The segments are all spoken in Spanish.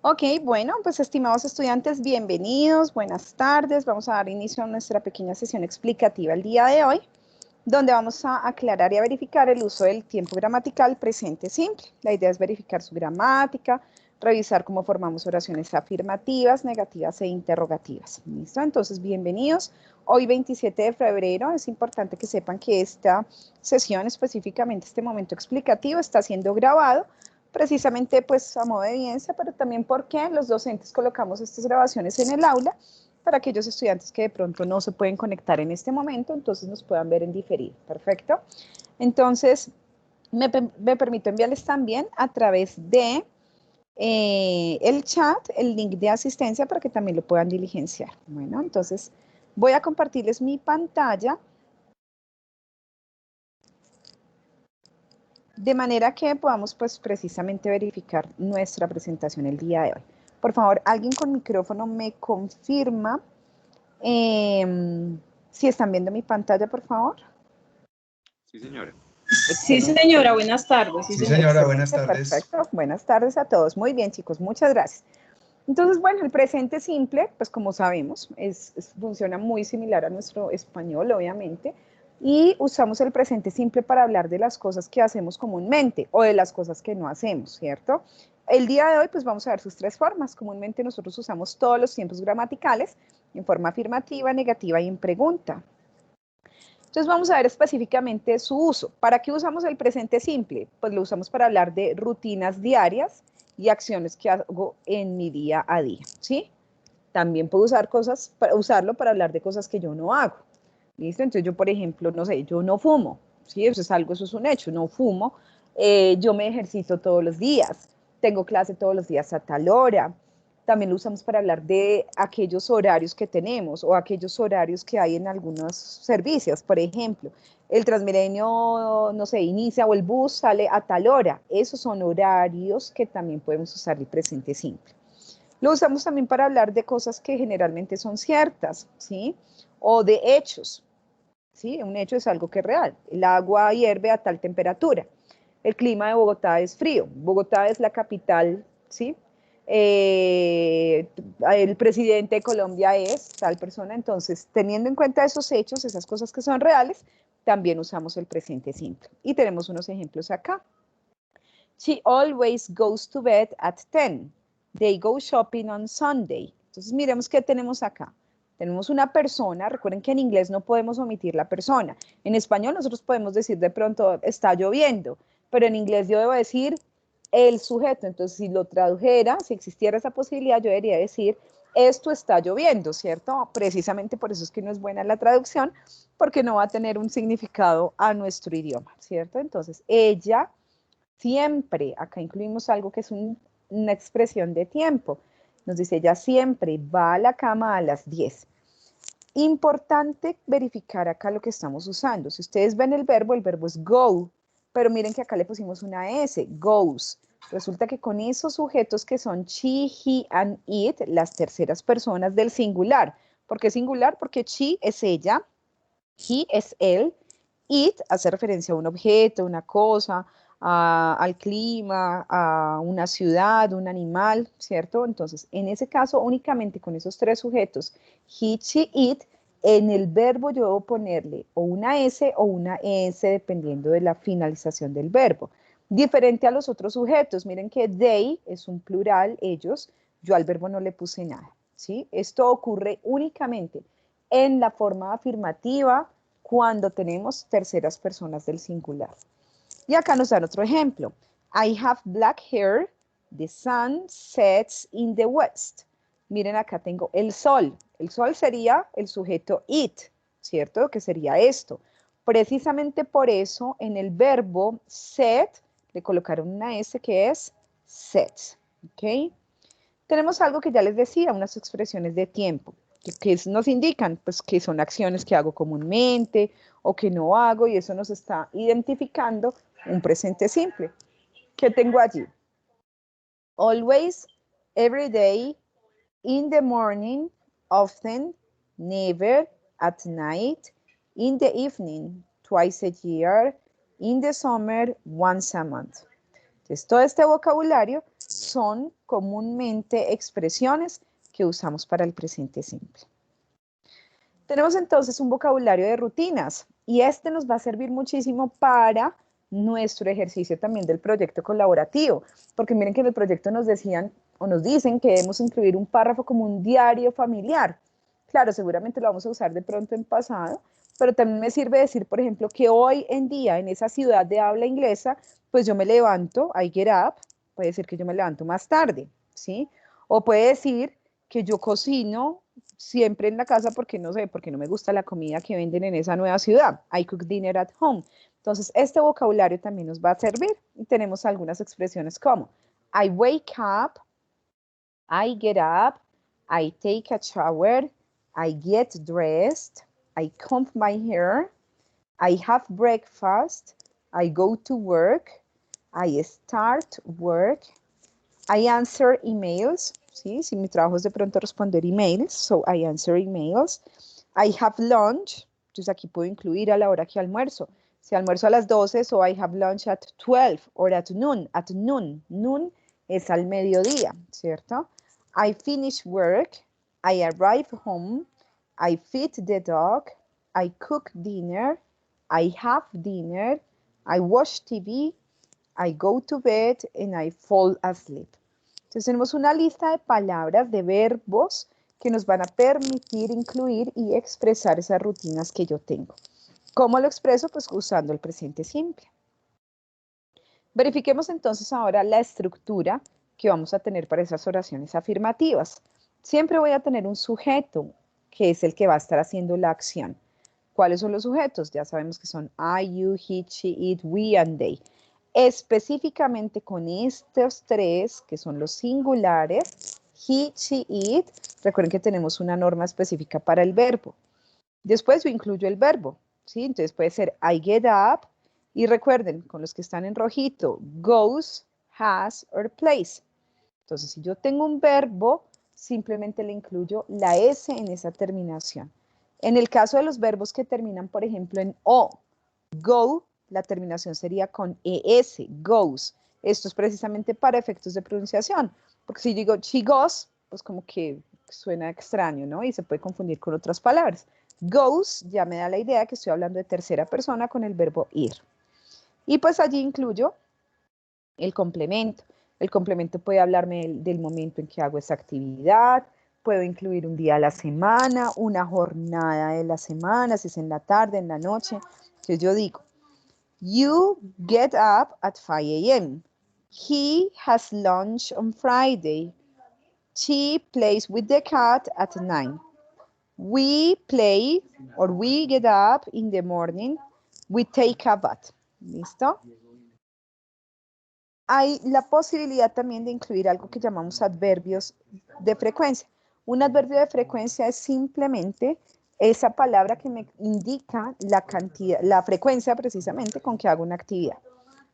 Ok, bueno, pues estimados estudiantes, bienvenidos, buenas tardes. Vamos a dar inicio a nuestra pequeña sesión explicativa el día de hoy, donde vamos a aclarar y a verificar el uso del tiempo gramatical presente simple. La idea es verificar su gramática, revisar cómo formamos oraciones afirmativas, negativas e interrogativas. ¿Listo? Entonces, bienvenidos. Hoy, 27 de febrero, es importante que sepan que esta sesión, específicamente este momento explicativo, está siendo grabado precisamente pues a modo de evidencia, pero también porque los docentes colocamos estas grabaciones en el aula para aquellos estudiantes que de pronto no se pueden conectar en este momento, entonces nos puedan ver en diferido. Perfecto. Entonces, me permito enviarles también a través de el chat el link de asistencia para que también lo puedan diligenciar. Bueno, entonces voy a compartirles mi pantalla de manera que podamos pues precisamente verificar nuestra presentación el día de hoy. Por favor, alguien con micrófono me confirma si están viendo mi pantalla, por favor. Sí, señora. Sí, señora, buenas tardes. Sí, señora, buenas tardes. Perfecto, buenas tardes a todos. Muy bien, chicos, muchas gracias. Entonces, bueno, el presente simple, pues como sabemos, funciona muy similar a nuestro español, obviamente, y usamos el presente simple para hablar de las cosas que hacemos comúnmente o de las cosas que no hacemos, ¿cierto? El día de hoy, pues vamos a ver sus tres formas. Comúnmente nosotros usamos todos los tiempos gramaticales en forma afirmativa, negativa y en pregunta. Entonces vamos a ver específicamente su uso. ¿Para qué usamos el presente simple? Pues lo usamos para hablar de rutinas diarias y acciones que hago en mi día a día, ¿sí? También puedo usarlo para hablar de cosas que yo no hago, ¿listo? Entonces yo, por ejemplo, no sé, yo no fumo, ¿sí? Eso es un hecho, no fumo. Yo me ejercito todos los días, tengo clase todos los días a tal hora. También lo usamos para hablar de aquellos horarios que tenemos o aquellos horarios que hay en algunos servicios. Por ejemplo, el Transmilenio, no sé, inicia o el bus sale a tal hora. Esos son horarios que también podemos usar el presente simple. Lo usamos también para hablar de cosas que generalmente son ciertas, ¿sí? O de hechos, ¿sí? Un hecho es algo que es real. El agua hierve a tal temperatura. El clima de Bogotá es frío. Bogotá es la capital, ¿sí? El presidente de Colombia es tal persona. Entonces, teniendo en cuenta esos hechos, esas cosas que son reales, también usamos el presente simple. Y tenemos unos ejemplos acá. She always goes to bed at 10. They go shopping on Sunday. Entonces, miremos qué tenemos acá. Tenemos una persona, recuerden que en inglés no podemos omitir la persona. En español nosotros podemos decir de pronto está lloviendo, pero en inglés yo debo decir el sujeto. Entonces, si lo tradujera, si existiera esa posibilidad, yo debería decir esto está lloviendo, ¿cierto? Precisamente por eso es que no es buena la traducción, porque no va a tener un significado a nuestro idioma, ¿cierto? Entonces, ella siempre, acá incluimos algo que es una expresión de tiempo. Nos dice, ella siempre va a la cama a las 10. Importante verificar acá lo que estamos usando. Si ustedes ven el verbo es go, pero miren que acá le pusimos una S, goes. Resulta que con esos sujetos que son she, he, and it, las terceras personas del singular. ¿Por qué singular? Porque she es ella, he es él, it hace referencia a un objeto, una cosa, al clima, a una ciudad, un animal, ¿cierto? Entonces, en ese caso, únicamente con esos tres sujetos, he, she, it, en el verbo yo debo ponerle o una S o una ES dependiendo de la finalización del verbo. Diferente a los otros sujetos, miren que they es un plural, ellos, yo al verbo no le puse nada, ¿sí? Esto ocurre únicamente en la forma afirmativa cuando tenemos terceras personas del singular. Y acá nos dan otro ejemplo. I have black hair, the sun sets in the west. Miren, acá tengo el sol. El sol sería el sujeto it, ¿cierto? Que sería esto. Precisamente por eso en el verbo set le colocaron una S que es set, ¿ok? Tenemos algo que ya les decía, unas expresiones de tiempo, que nos indican pues, que son acciones que hago comúnmente o que no hago, y eso nos está identificando un presente simple. ¿Qué tengo allí? Always, every day, in the morning, often, never, at night, in the evening, twice a year, in the summer, once a month. Entonces, todo este vocabulario son comúnmente expresiones que usamos para el presente simple. Tenemos entonces un vocabulario de rutinas y este nos va a servir muchísimo para nuestro ejercicio también del proyecto colaborativo, porque miren que en el proyecto nos decían o nos dicen que debemos incluir un párrafo como un diario familiar. Claro, seguramente lo vamos a usar de pronto en pasado, pero también me sirve decir, por ejemplo, que hoy en día en esa ciudad de habla inglesa, pues yo me levanto, I get up, puede decir que yo me levanto más tarde, ¿sí? O puede decir que yo cocino siempre en la casa porque no sé, porque no me gusta la comida que venden en esa nueva ciudad. I cook dinner at home. Entonces, este vocabulario también nos va a servir y tenemos algunas expresiones como I wake up, I get up, I take a shower, I get dressed, I comb my hair, I have breakfast, I go to work, I start work, I answer emails, ¿sí? Si mi trabajo es de pronto responder emails, so I answer emails. I have lunch, entonces aquí puedo incluir a la hora que almuerzo. Si almuerzo a las 12, so I have lunch at 12 or at noon. At noon, noon es al mediodía, ¿cierto? I finish work, I arrive home, I feed the dog, I cook dinner, I have dinner, I watch TV, I go to bed, and I fall asleep. Entonces tenemos una lista de palabras, de verbos que nos van a permitir incluir y expresar esas rutinas que yo tengo. ¿Cómo lo expreso? Pues usando el presente simple. Verifiquemos entonces ahora la estructura que vamos a tener para esas oraciones afirmativas. Siempre voy a tener un sujeto, que es el que va a estar haciendo la acción. ¿Cuáles son los sujetos? Ya sabemos que son I, you, he, she, it, we, and they. Específicamente con estos tres, que son los singulares, he, she, it, recuerden que tenemos una norma específica para el verbo. Después yo incluyo el verbo, ¿sí? Entonces puede ser I get up, y recuerden, con los que están en rojito, goes, has, or plays. Entonces, si yo tengo un verbo, simplemente le incluyo la S en esa terminación. En el caso de los verbos que terminan, por ejemplo, en O, go, la terminación sería con ES, goes. Esto es precisamente para efectos de pronunciación, porque si digo she goes, pues como que suena extraño, ¿no? Y se puede confundir con otras palabras. Goes ya me da la idea que estoy hablando de tercera persona con el verbo ir. Y pues allí incluyo el complemento. El complemento puede hablarme del momento en que hago esa actividad, puedo incluir un día a la semana, una jornada de la semana, si es en la tarde, en la noche. Entonces yo digo, you get up at 5 a.m. He has lunch on Friday. She plays with the cat at 9. We play or we get up in the morning. We take a bath. ¿Listo? Hay la posibilidad también de incluir algo que llamamos adverbios de frecuencia. Un adverbio de frecuencia es simplemente esa palabra que me indica la cantidad, la frecuencia precisamente con que hago una actividad.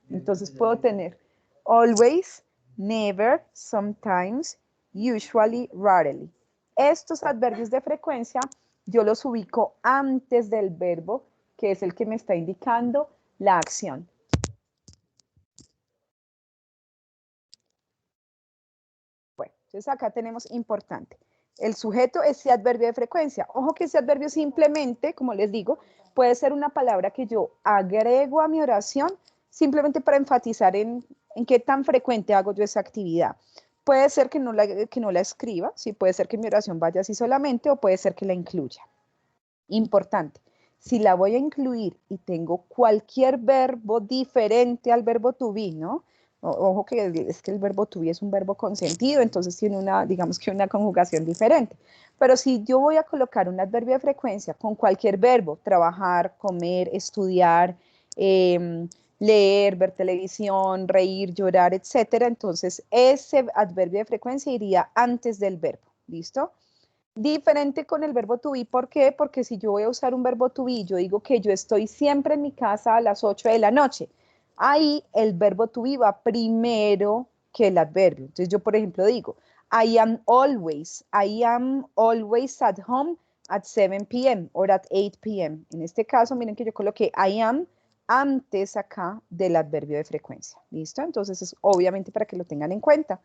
Entonces puedo tener always, never, sometimes, usually, rarely. Estos adverbios de frecuencia yo los ubico antes del verbo, que es el que me está indicando la acción. Bueno, entonces acá tenemos importante. El sujeto es ese adverbio de frecuencia. Ojo que ese adverbio simplemente, como les digo, puede ser una palabra que yo agrego a mi oración simplemente para enfatizar en qué tan frecuente hago yo esa actividad. Puede ser que no la escriba, sí, puede ser que mi oración vaya así solamente o puede ser que la incluya. Importante, si la voy a incluir y tengo cualquier verbo diferente al verbo to be, ¿no? Ojo que es que el verbo to be es un verbo consentido, entonces tiene una, digamos que una conjugación diferente. Pero si yo voy a colocar un adverbio de frecuencia con cualquier verbo, trabajar, comer, estudiar, leer, ver televisión, reír, llorar, etcétera, entonces ese adverbio de frecuencia iría antes del verbo, ¿listo? Diferente con el verbo to be, ¿por qué? Porque si yo voy a usar un verbo to be, yo digo que yo estoy siempre en mi casa a las 8 de la noche. Ahí el verbo to be va primero que el adverbio. Entonces yo, por ejemplo, digo, I am always at home at 7 p.m. or at 8 p.m. En este caso, miren que yo coloqué I am antes acá del adverbio de frecuencia. ¿Listo? Entonces es obviamente para que lo tengan en cuenta.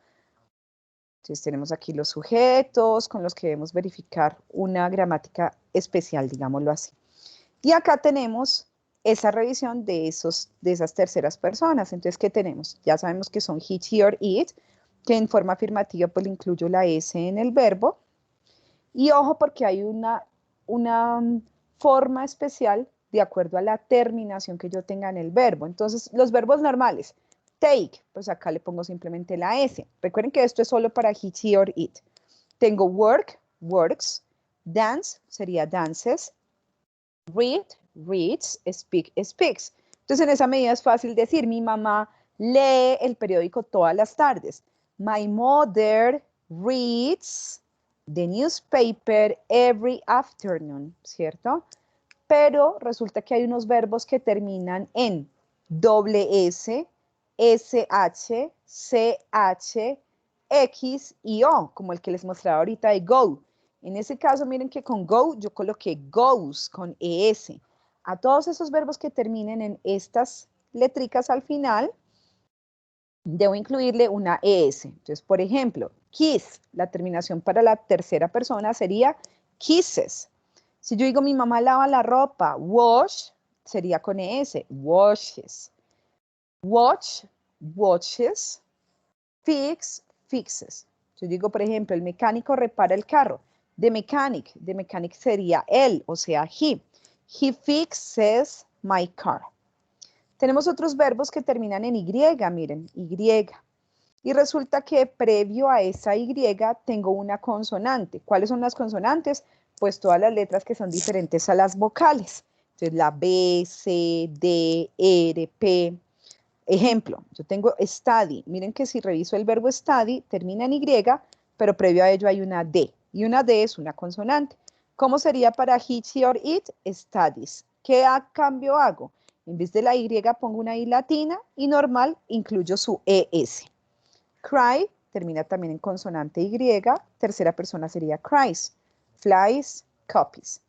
Entonces tenemos aquí los sujetos con los que debemos verificar una gramática especial, digámoslo así. Y acá tenemos esa revisión de esas terceras personas. Entonces, ¿qué tenemos? Ya sabemos que son he, she or it, que en forma afirmativa pues le incluyo la S en el verbo. Y ojo porque hay una forma especial de acuerdo a la terminación que yo tenga en el verbo. Entonces, los verbos normales, take, pues acá le pongo simplemente la S. Recuerden que esto es solo para he, she or it. Tengo work, works, dance, sería dances, read, reads, speak, speaks. Entonces, en esa medida es fácil decir, mi mamá lee el periódico todas las tardes. My mother reads the newspaper every afternoon, ¿cierto? Pero resulta que hay unos verbos que terminan en doble S, SH, CH, X y O, como el que les mostraba ahorita de go. En ese caso, miren que con go yo coloqué goes con ES. A todos esos verbos que terminen en estas letricas al final, debo incluirle una ES. Entonces, por ejemplo, kiss, la terminación para la tercera persona sería kisses. Si yo digo mi mamá lava la ropa, wash, sería con ES, washes. Watch, watches. Fix, fixes. Yo digo, por ejemplo, el mecánico repara el carro. The mechanic sería él, o sea, he. He fixes my car. Tenemos otros verbos que terminan en Y, miren, Y. Y resulta que previo a esa Y tengo una consonante. ¿Cuáles son las consonantes? Pues todas las letras que son diferentes a las vocales. Entonces la B, C, D, R, P. Ejemplo, yo tengo study. Miren que si reviso el verbo study, termina en Y, pero previo a ello hay una D. Y una D es una consonante. ¿Cómo sería para he, she or it? Studies. ¿Qué a cambio hago? En vez de la Y pongo una I latina y normal incluyo su ES. Cry termina también en consonante Y. Tercera persona sería cries. Flies, copies.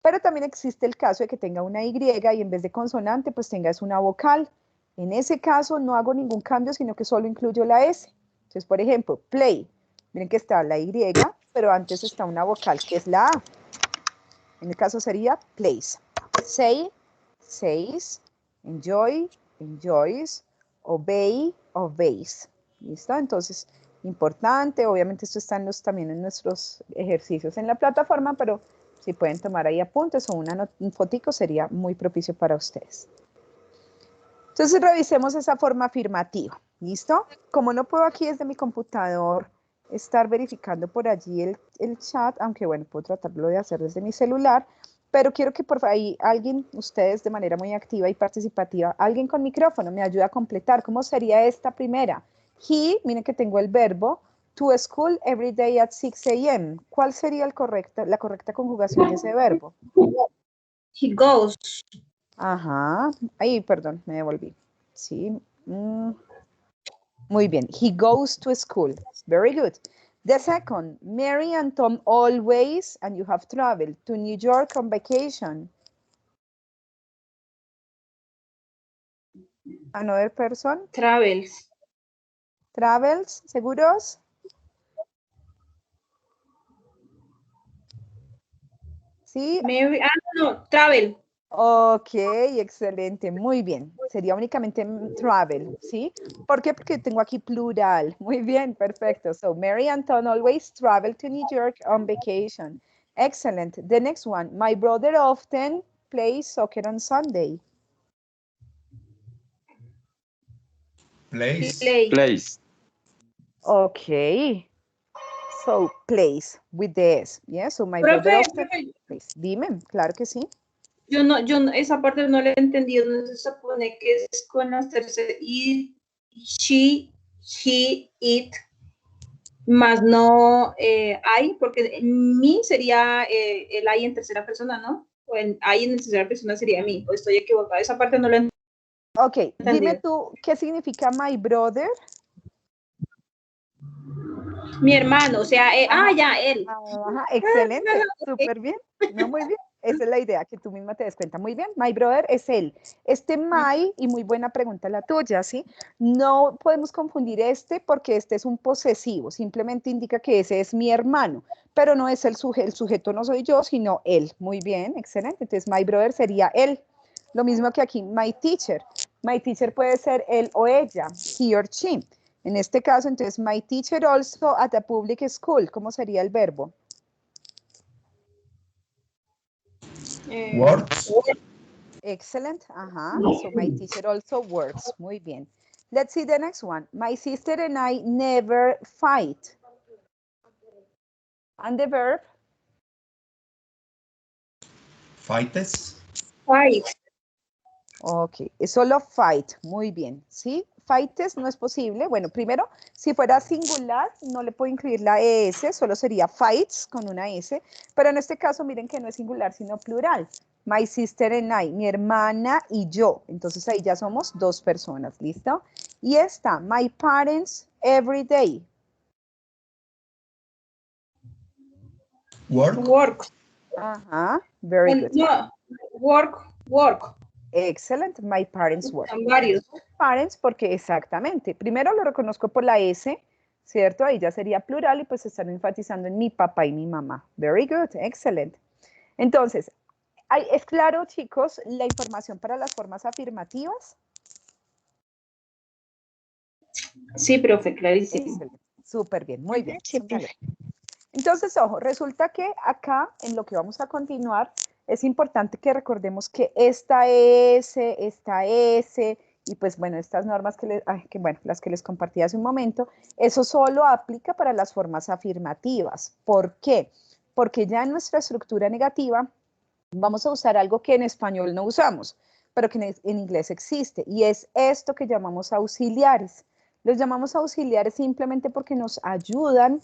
Pero también existe el caso de que tenga una Y y en vez de consonante, pues tengas una vocal. En ese caso no hago ningún cambio, sino que solo incluyo la S. Entonces, por ejemplo, play. Miren que está la Y, pero antes está una vocal que es la A. En el caso sería plays. Say, says. Enjoy, enjoys. Obey, obeys. ¿Listo? Entonces, importante. Obviamente esto está también en nuestros ejercicios en la plataforma, pero si pueden tomar ahí apuntes o un fotico sería muy propicio para ustedes. Entonces revisemos esa forma afirmativa. ¿Listo? Como no puedo aquí desde mi computador estar verificando por allí el chat, aunque bueno, puedo tratarlo de hacer desde mi celular, pero quiero que por ahí alguien, ustedes de manera muy activa y participativa, alguien con micrófono me ayude a completar. ¿Cómo sería esta primera? He, miren que tengo el verbo, to school every day at 6 a.m. ¿Cuál sería la correcta conjugación de ese verbo? He goes. Ajá. Ay, perdón, me devolví. Sí. Muy bien. He goes to school. Very good. The second, Mary and Tom always, and you have traveled to New York on vacation. Another person? Travels. Travels, ¿seguros? Sí. Mary, no, travel. Ok, excelente, muy bien. Sería únicamente travel, ¿sí? ¿Por qué? Porque tengo aquí plural. Muy bien, perfecto. So, Mary and Tom always travel to New York on vacation. Excellent. The next one, my brother often plays soccer on Sunday. Place. Play. Place. Okay. So, plays with the S. Yeah, so my brother often plays. Dime, claro que sí. Yo no, esa parte no la he entendido, no se supone que es con las terceras, y she, he, it, más no I, porque me sería el I en tercera persona, ¿no? O el I en tercera persona sería me, o estoy equivocada, esa parte no la he Ok, entendido. dime tú, ¿qué significa my brother? Mi hermano, o sea, ya, él. Ajá, excelente, súper bien, no, muy bien, esa es la idea, que tú misma te des cuenta. Muy bien, my brother es él. Este my, y muy buena pregunta la tuya, ¿sí? No podemos confundir este porque este es un posesivo, simplemente indica que ese es mi hermano, pero no es el sujeto no soy yo, sino él. Muy bien, excelente. Entonces, my brother sería él. Lo mismo que aquí, my teacher. My teacher puede ser él o ella, he or she. En este caso, entonces, my teacher also at a public school. ¿Cómo sería el verbo? Works. Excellent. Ajá. So my teacher also works. Muy bien. Let's see the next one. My sister and I never fight. And the verb? Fights. Fight. Ok, es solo fight. Muy bien. ¿Sí? Fights no es posible. Bueno, primero, si fuera singular, no le puedo incluir la ES, solo sería fights con una S. Pero en este caso, miren que no es singular, sino plural. My sister and I, mi hermana y yo. Entonces ahí ya somos dos personas, ¿listo? Y esta, my parents every day. Work. Work. Ajá, very good. No, work. Excellent, my parents work. Son varios. Parents porque exactamente, primero lo reconozco por la S, ¿cierto? Ahí ya sería plural y pues están enfatizando en mi papá y mi mamá. Very good, excelente. Entonces, ¿es claro, chicos, la información para las formas afirmativas? Sí, profe, clarísimo. Excelente, súper bien, muy bien. Sí, profe. Entonces, ojo, resulta que acá, en lo que vamos a continuar, es importante que recordemos que esta S, y pues bueno, estas normas las que les compartí hace un momento, eso solo aplica para las formas afirmativas. ¿Por qué? Porque ya en nuestra estructura negativa vamos a usar algo que en español no usamos, pero que en inglés existe, y es esto que llamamos auxiliares. Los llamamos auxiliares simplemente porque nos ayudan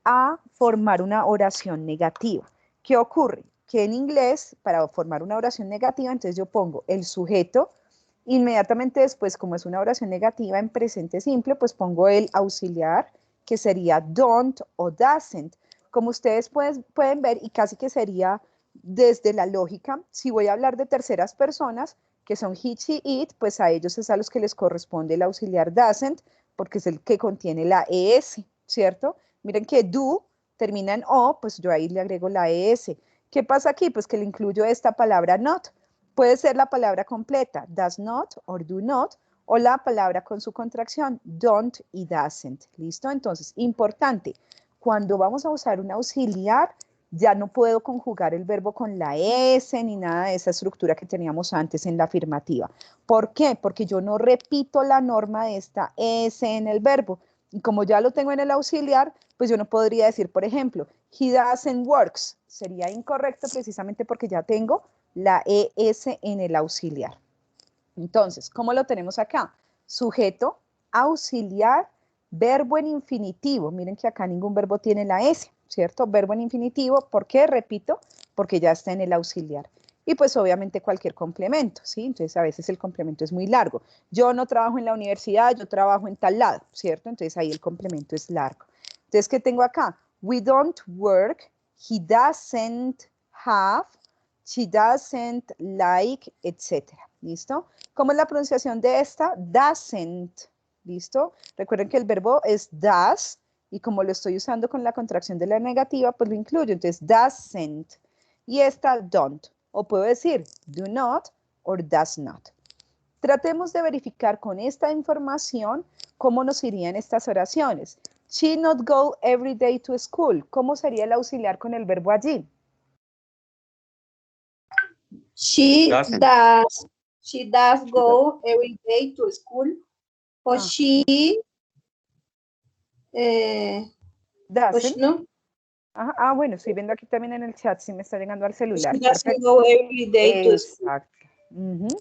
a formar una oración negativa. ¿Qué ocurre? Que en inglés, para formar una oración negativa, entonces yo pongo el sujeto, inmediatamente después, como es una oración negativa en presente simple, pues pongo el auxiliar, que sería don't o doesn't. Como ustedes pueden ver, y casi que sería desde la lógica, si voy a hablar de terceras personas, que son he, she, it, pues a ellos es a los que les corresponde el auxiliar doesn't, porque es el que contiene la ES, ¿cierto? Miren que do termina en O, pues yo ahí le agrego la ES. ¿Qué pasa aquí? Pues que le incluyo esta palabra not. Puede ser la palabra completa, does not or do not, o la palabra con su contracción, don't y doesn't. ¿Listo? Entonces, importante, cuando vamos a usar un auxiliar, ya no puedo conjugar el verbo con la S ni nada de esa estructura que teníamos antes en la afirmativa. ¿Por qué? Porque yo no repito la norma de esta S en el verbo. Y como ya lo tengo en el auxiliar, pues yo no podría decir, por ejemplo, he doesn't works. Sería incorrecto precisamente porque ya tengo la ES en el auxiliar. Entonces, ¿cómo lo tenemos acá? Sujeto, auxiliar, verbo en infinitivo. Miren que acá ningún verbo tiene la S, ¿cierto? Verbo en infinitivo, ¿por qué? Repito, porque ya está en el auxiliar. Y pues obviamente cualquier complemento, ¿sí? Entonces a veces el complemento es muy largo. Yo no trabajo en la universidad, yo trabajo en tal lado, ¿cierto? Entonces ahí el complemento es largo. Entonces, ¿qué tengo acá? We don't work, he doesn't have, she doesn't like, etc. ¿Listo? ¿Cómo es la pronunciación de esta? Doesn't. ¿Listo? Recuerden que el verbo es does y como lo estoy usando con la contracción de la negativa, pues lo incluyo. Entonces, doesn't. Y esta, don't. O puedo decir do not or does not. Tratemos de verificar con esta información cómo nos irían estas oraciones. She not go every day to school. ¿Cómo sería el auxiliar con el verbo allí? She Doesn't. does go every day to school. O she, Doesn't. no. Ajá. Bueno, estoy viendo aquí también en el chat si me está llegando al celular. She doesn't Perfecto. go every day to school. Exacto.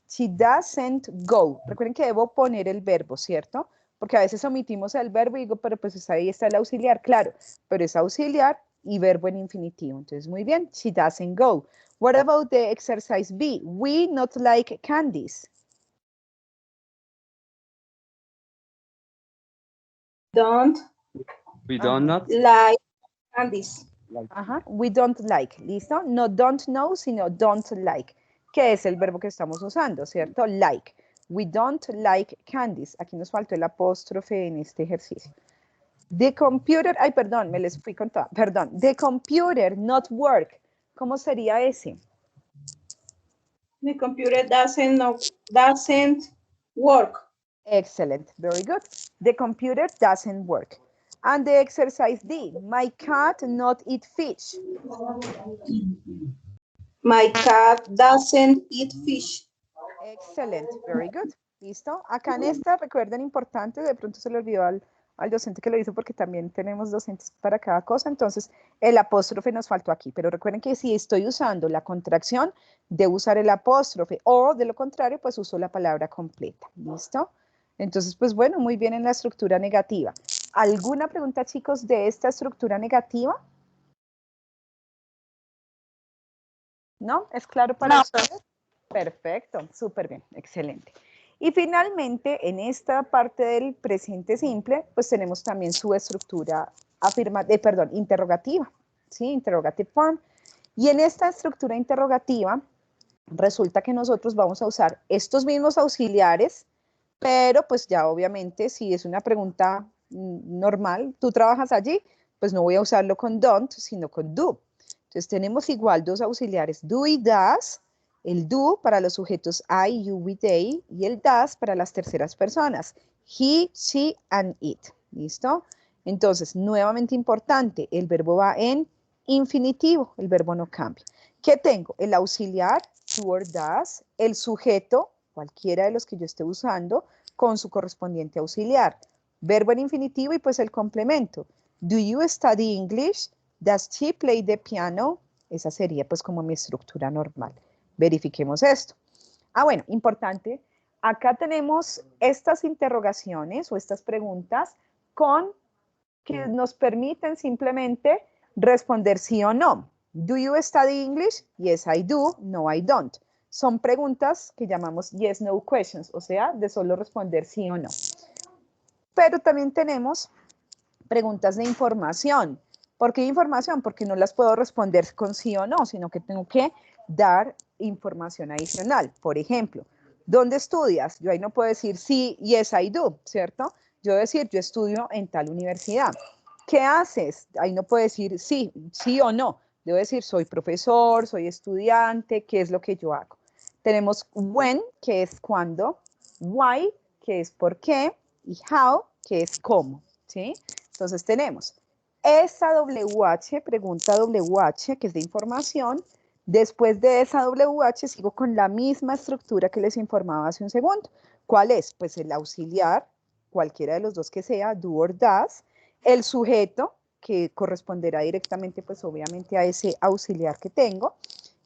She doesn't go. Recuerden que debo poner el verbo, ¿cierto? Porque a veces omitimos el verbo y digo, pero pues ahí está el auxiliar, claro, pero es auxiliar y verbo en infinitivo. Entonces, muy bien, she doesn't go. What about the exercise B? We not like candies. Don't We do not. like candies. Ajá, we don't like, ¿listo? No don't know, sino don't like, que es el verbo que estamos usando, ¿cierto? Like. We don't like candies. Aquí nos faltó el apóstrofe en este ejercicio. The computer, ay, perdón, me les fui con toda, perdón. The computer not work. ¿Cómo sería ese? The computer doesn't work. Excellent, very good. The computer doesn't work. And the exercise D, my cat not eat fish. My cat doesn't eat fish. Excelente, very good. ¿Listo? Acá en esta, recuerden, importante, de pronto se le olvidó al docente que lo hizo porque también tenemos docentes para cada cosa, entonces el apóstrofe nos faltó aquí, pero recuerden que si estoy usando la contracción, debo usar el apóstrofe o de lo contrario, pues uso la palabra completa. ¿Listo? Entonces, pues bueno, muy bien en la estructura negativa. ¿Alguna pregunta, chicos, de esta estructura negativa? ¿No? ¿Es claro para ustedes? Perfecto, súper bien, excelente. Y finalmente, en esta parte del presente simple, pues tenemos también su estructura interrogativa, ¿sí? Interrogative form. Y en esta estructura interrogativa, resulta que nosotros vamos a usar estos mismos auxiliares, pero pues ya obviamente si es una pregunta normal, tú trabajas allí, pues no voy a usarlo con don't, sino con do. Entonces tenemos igual dos auxiliares, do y does, el do para los sujetos I, you, we, they, y el does para las terceras personas, he, she, and it. ¿Listo? Entonces, nuevamente importante, el verbo va en infinitivo, el verbo no cambia. ¿Qué tengo? El auxiliar, do or does, el sujeto, cualquiera de los que yo esté usando, con su correspondiente auxiliar. Verbo en infinitivo y pues el complemento. Do you study English? Does she play the piano? Esa sería pues como mi estructura normal. Verifiquemos esto. Bueno, importante. Acá tenemos estas interrogaciones o estas preguntas que nos permiten simplemente responder sí o no. Do you study English? Yes, I do. No, I don't. Son preguntas que llamamos yes, no questions, o sea, de solo responder sí o no. Pero también tenemos preguntas de información. ¿Por qué información? Porque no las puedo responder con sí o no, sino que tengo que dar información adicional. Por ejemplo, ¿dónde estudias? Yo ahí no puedo decir sí, yes, I do, ¿cierto? Yo debo decir, yo estudio en tal universidad. ¿Qué haces? Ahí no puedo decir sí, sí o no. Debo decir, soy profesor, soy estudiante, ¿qué es lo que yo hago? Tenemos when, que es cuándo, why, que es por qué, y how, que es cómo, ¿sí? Entonces tenemos esa WH, pregunta WH, que es de información. Después de esa WH sigo con la misma estructura que les informaba hace un segundo. ¿Cuál es? Pues el auxiliar, cualquiera de los dos que sea, do or does, el sujeto, que corresponderá directamente, pues obviamente a ese auxiliar que tengo,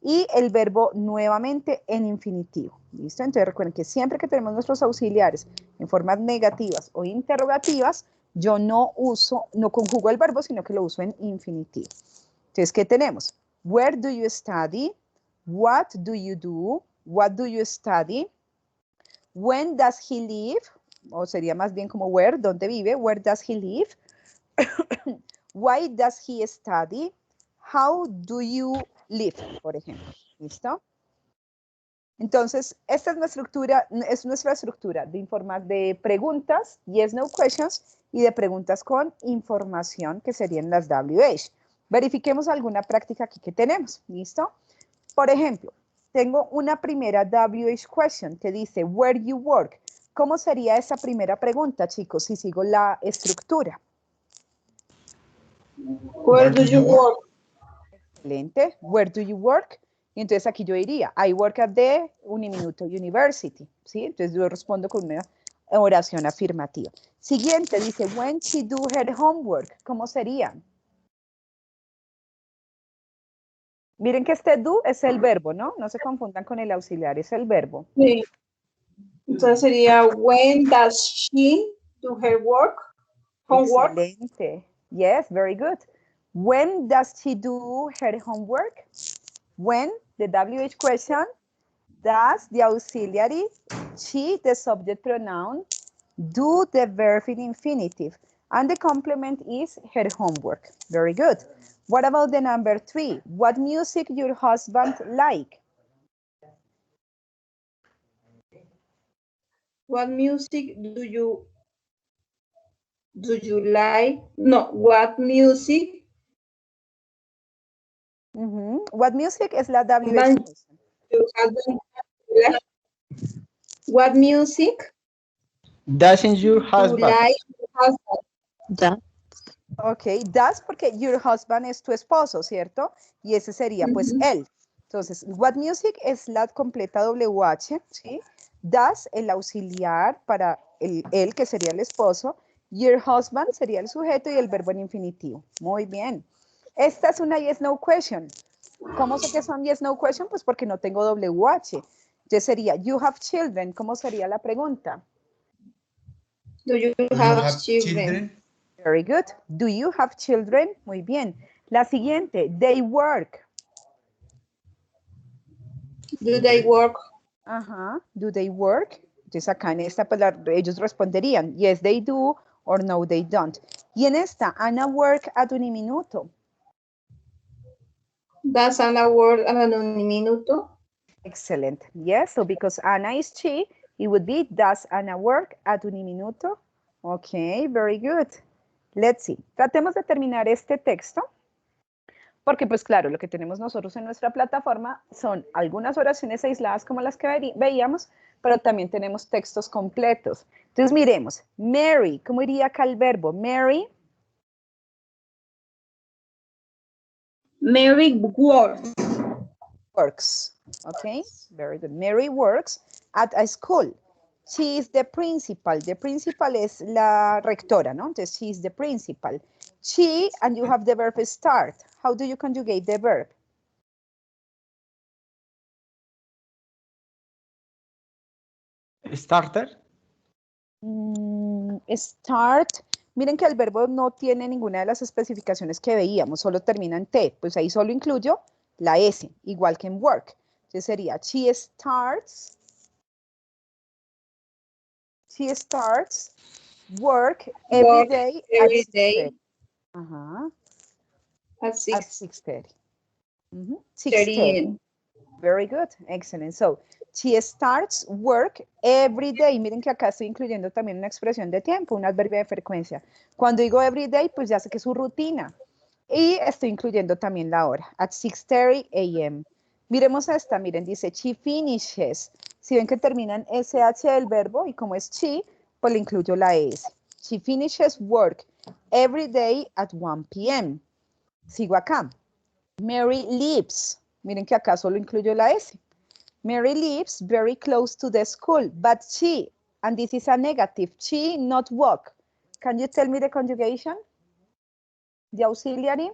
y el verbo nuevamente en infinitivo. ¿Listo? Entonces recuerden que siempre que tenemos nuestros auxiliares en formas negativas o interrogativas, yo no conjugo el verbo, sino que lo uso en infinitivo. Entonces, ¿qué tenemos? Where do you study? What do you do? What do you study? When does he live? O sería más bien como where, ¿dónde vive? Where does he live? Why does he study? How do you live? Por ejemplo. ¿Listo? Entonces, esta es nuestra estructura de preguntas, yes, no questions, y de preguntas con información, que serían las WH. Verifiquemos alguna práctica aquí que tenemos, ¿listo? Por ejemplo, tengo una primera WH question que dice, where you work. ¿Cómo sería esa primera pregunta, chicos, si sigo la estructura? Where do you work? Excelente. Where do you work? Y entonces aquí yo diría, I work at the Uniminuto University, ¿sí? Entonces yo respondo con una oración afirmativa. Siguiente, dice, when she do her homework, ¿cómo sería? Miren que este do es el verbo, ¿no? No se confundan con el auxiliar, es el verbo. Sí. Entonces sería, when does she do her work? Homework. Excelente. Yes, very good. When does she do her homework? When, the WH question, does, the auxiliary, she, the subject pronoun, do, the verb in infinitive, and the complement is her homework. Very good. What about the number 3? What music your husband like? What music do you like? No, what music What music es la W Van- expression. your husband like? What music Doesn't your do husband? like your husband? Ok, does porque your husband es tu esposo, ¿cierto? Y ese sería pues él. Entonces, what music es la completa WH, ¿sí? Does, el auxiliar para él, que sería el esposo. Your husband sería el sujeto y el verbo en infinitivo. Muy bien. Esta es una yes, no question. ¿Cómo sé que son yes, no question? Pues porque no tengo WH. Entonces sería, you have children. ¿Cómo sería la pregunta? Do you Do you have have children? children? Very good. Do you have children? Muy bien. La siguiente, they work. Do they work? Ajá. Do they work? Entonces acá en esta, pues ellos responderían, yes, they do, or no, they don't. Y en esta, Anna work at Uniminuto. Does Anna work at Uniminuto? Excellent. Yes, so because Anna is she, it would be, does Anna work at Uniminuto? Okay, very good. Let's see. Tratemos de terminar este texto. Porque pues claro, lo que tenemos nosotros en nuestra plataforma son algunas oraciones aisladas como las que veíamos, pero también tenemos textos completos. Entonces miremos, Mary, ¿cómo iría acá el verbo? Mary. Mary works. Works, okay, very good. Mary works at a school. She is the principal. The principal es la rectora, ¿no? Entonces, she is the principal. She, and you have the verb start. How do you conjugate the verb? Starter. Start. Miren que el verbo no tiene ninguna de las especificaciones que veíamos, solo termina en T. Pues ahí solo incluyo la S, igual que en work. Entonces sería, she starts work every day at 6:30. Ajá. At 6:30. 6:30. 6:30. Very good. Excellent. So, she starts work every day. Miren que acá estoy incluyendo también una expresión de tiempo, un adverbio de frecuencia. Cuando digo every day, pues ya sé que es su rutina. Y estoy incluyendo también la hora, at 6:30 a.m. Miremos esta, miren, dice she finishes. Si ven que termina en SH el verbo, y como es she, pues le incluyo la S. She finishes work every day at 1 p.m. Sigo acá. Mary lives. Miren que acá solo incluyo la S. Mary lives very close to the school, but she, and this is a negative, she not walk. Can you tell me the conjugation? The auxiliary?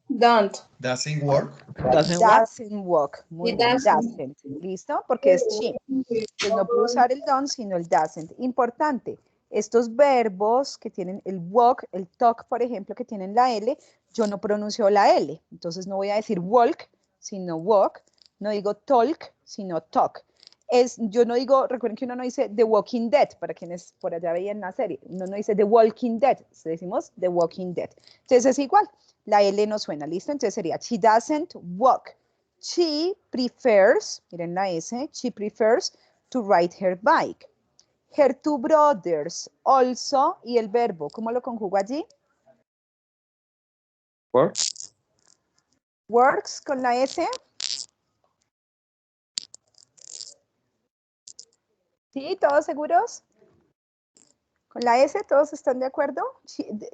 Don't. Doesn't work. Doesn't walk. Muy It bien, doesn't. doesn't. ¿Listo? Porque es she. Entonces no puedo usar el don't, sino el doesn't. Importante, estos verbos que tienen el walk, el talk, por ejemplo, que tienen la L, yo no pronuncio la L. Entonces no voy a decir walk, sino walk. No digo talk, sino talk. Yo no digo, recuerden que uno no dice The Walking Dead, para quienes por allá veían la serie. Uno no dice The Walking Dead, decimos The Walking Dead. Entonces es igual, la L no suena, ¿listo? Entonces sería she doesn't walk. She prefers, miren la S, she prefers to ride her bike. Her two brothers also, y el verbo, ¿cómo lo conjugo allí? Work. Works con la S. ¿Sí? ¿Todos seguros? Con la S, ¿todos están de acuerdo?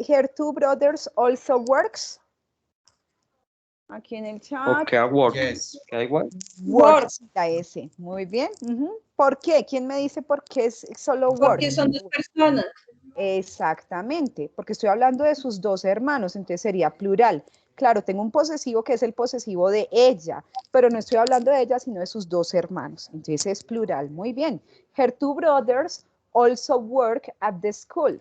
Her two brothers also works. Aquí en el chat. Okay, work. Yes. Okay, what? Works, la S. Muy bien. ¿Por qué? ¿Quién me dice por qué es solo work? Porque son dos personas. Exactamente, porque estoy hablando de sus dos hermanos, entonces sería plural. Claro, tengo un posesivo que es el posesivo de ella, pero no estoy hablando de ella, sino de sus dos hermanos. Entonces es plural. Muy bien. Her two brothers also work at the school.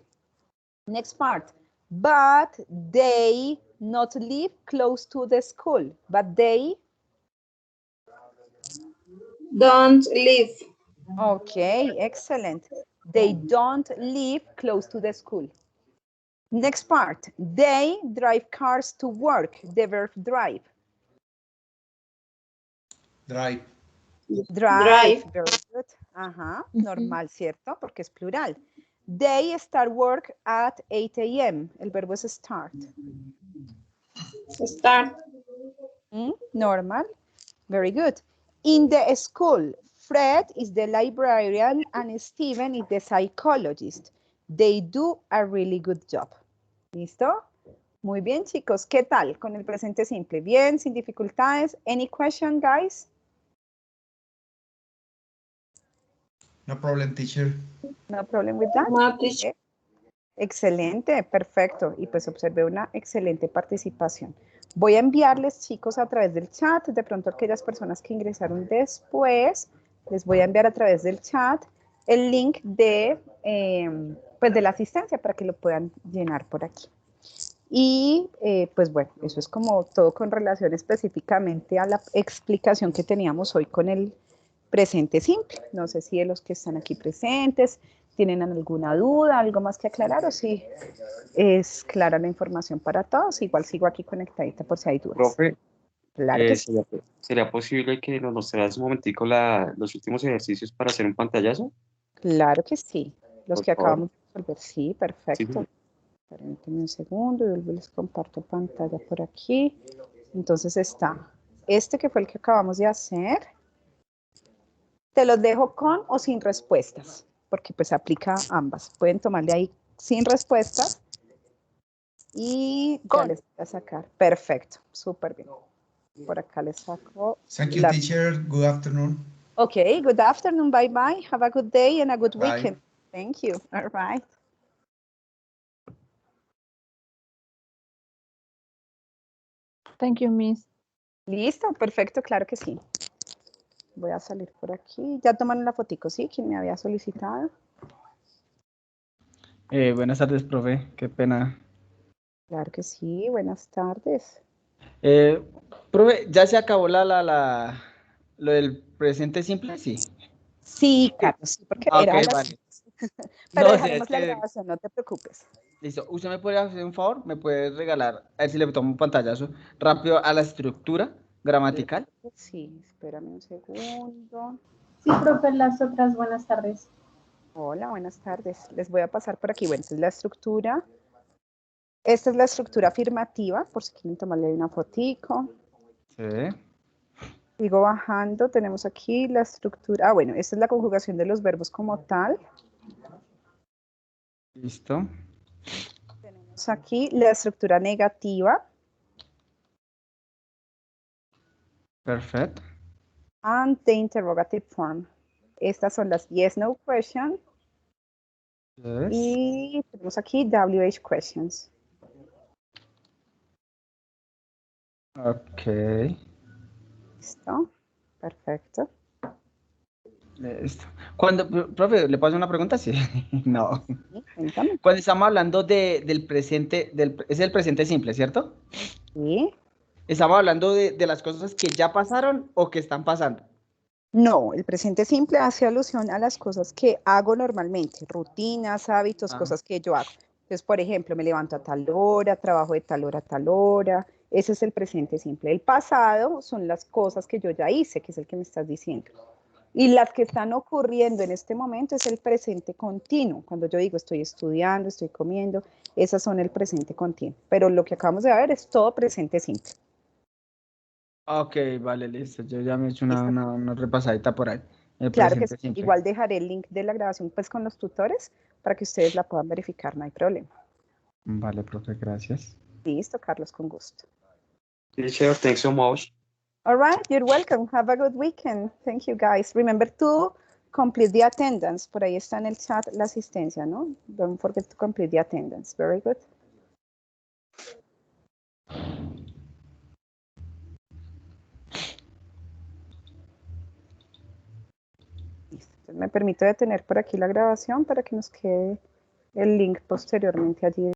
Next part. But they not live close to the school. But they. Don't live. Okay, excellent. They don't live close to the school. Next part. They drive cars to work. The verb drive. Drive. Drive. Very good. Ajá. Normal, ¿cierto? Porque es plural. They start work at 8 a.m. El verbo es start. Start. Normal. Very good. In the school, Fred is the librarian and Steven is the psychologist. They do a really good job. ¿Listo? Muy bien, chicos. ¿Qué tal con el presente simple? Bien, sin dificultades. Any question, guys? No problem, teacher. No problem with that. No, teacher. Excelente, perfecto. Y pues observé una excelente participación. Voy a enviarles, chicos, a través del chat. De pronto, aquellas personas que ingresaron después, les voy a enviar a través del chat el link de, pues de la asistencia para que lo puedan llenar por aquí. Y pues bueno, eso es como todo con relación específicamente a la explicación que teníamos hoy con el presente simple. No sé si de los que están aquí presentes tienen alguna duda, algo más que aclarar o si es clara la información para todos. Igual sigo aquí conectadita por si hay dudas. Profe, Claro que sí. ¿sería posible que nos mostraras un momentico los últimos ejercicios para hacer un pantallazo? Claro que sí. Los Por que favor. acabamos de resolver. Sí, perfecto. Sí. Permítanme un segundo y vuelvo y les comparto pantalla por aquí. Entonces está este que fue el que acabamos de hacer. Te los dejo con o sin respuestas, porque pues aplica ambas. Pueden tomarle ahí sin respuestas y ya les voy a sacar. Perfecto, súper bien. Por acá les saco. Thank you, teacher. Good afternoon. Okay, good afternoon, bye bye. Have a good day and a good Bye. weekend. Thank you. All right. Thank you, Miss. Listo, perfecto, claro que sí. Voy a salir por aquí. Ya tomaron la fotico, ¿sí? ¿Quién me había solicitado? Buenas tardes, profe. Qué pena. Claro que sí, buenas tardes. Profe, ¿ya se acabó lo del presente simple? Sí. Sí, Carlos, sí, porque Ah, era ok, la... vale. Pero No, sí, dejaremos es la que... grabación, no te preocupes. Listo. ¿Usted me puede hacer un favor? ¿Me puede regalar, a ver si le tomo un pantallazo rápido a la estructura gramatical? Sí, espérame un segundo. Sí, profe, las otras buenas tardes. Hola, buenas tardes. Les voy a pasar por aquí. Bueno, esta es la estructura. Esta es la estructura afirmativa, por si quieren tomarle una fotico. Sí. Sigo bajando, tenemos aquí la estructura. Ah, bueno, esta es la conjugación de los verbos como tal. Listo. Tenemos aquí la estructura negativa. Perfecto. And the interrogative form. Estas son las yes, no question. Yes. Y tenemos aquí WH questions. Ok. ¿Listo? Perfecto. Listo. Profe, ¿le puedo hacer una pregunta? Sí. No. Sí, cuéntame. Cuando estamos hablando del presente, es el presente simple, ¿cierto? Sí. ¿Estamos hablando de las cosas que ya pasaron o que están pasando? No, el presente simple hace alusión a las cosas que hago normalmente, rutinas, hábitos, cosas que yo hago. Entonces, por ejemplo, me levanto a tal hora, trabajo de tal hora a tal hora. Ese es el presente simple. El pasado son las cosas que yo ya hice, que es el que me estás diciendo. Y las que están ocurriendo en este momento es el presente continuo. Cuando yo digo estoy estudiando, estoy comiendo, esas son el presente continuo. Pero lo que acabamos de ver es todo presente simple. Ok, vale, listo. Yo ya me he hecho una repasadita por ahí. El Claro que sí. presente simple. Igual dejaré el link de la grabación pues con los tutores para que ustedes la puedan verificar, no hay problema. Vale, profe, gracias. Listo, Carlos, con gusto. Teacher, thanks so much. All right, you're welcome. Have a good weekend. Thank you, guys. Remember to complete the attendance. Por ahí está en el chat la asistencia, ¿no? Don't forget to complete the attendance. Very good. Listo. Entonces, me permito detener por aquí la grabación para que nos quede el link posteriormente allí.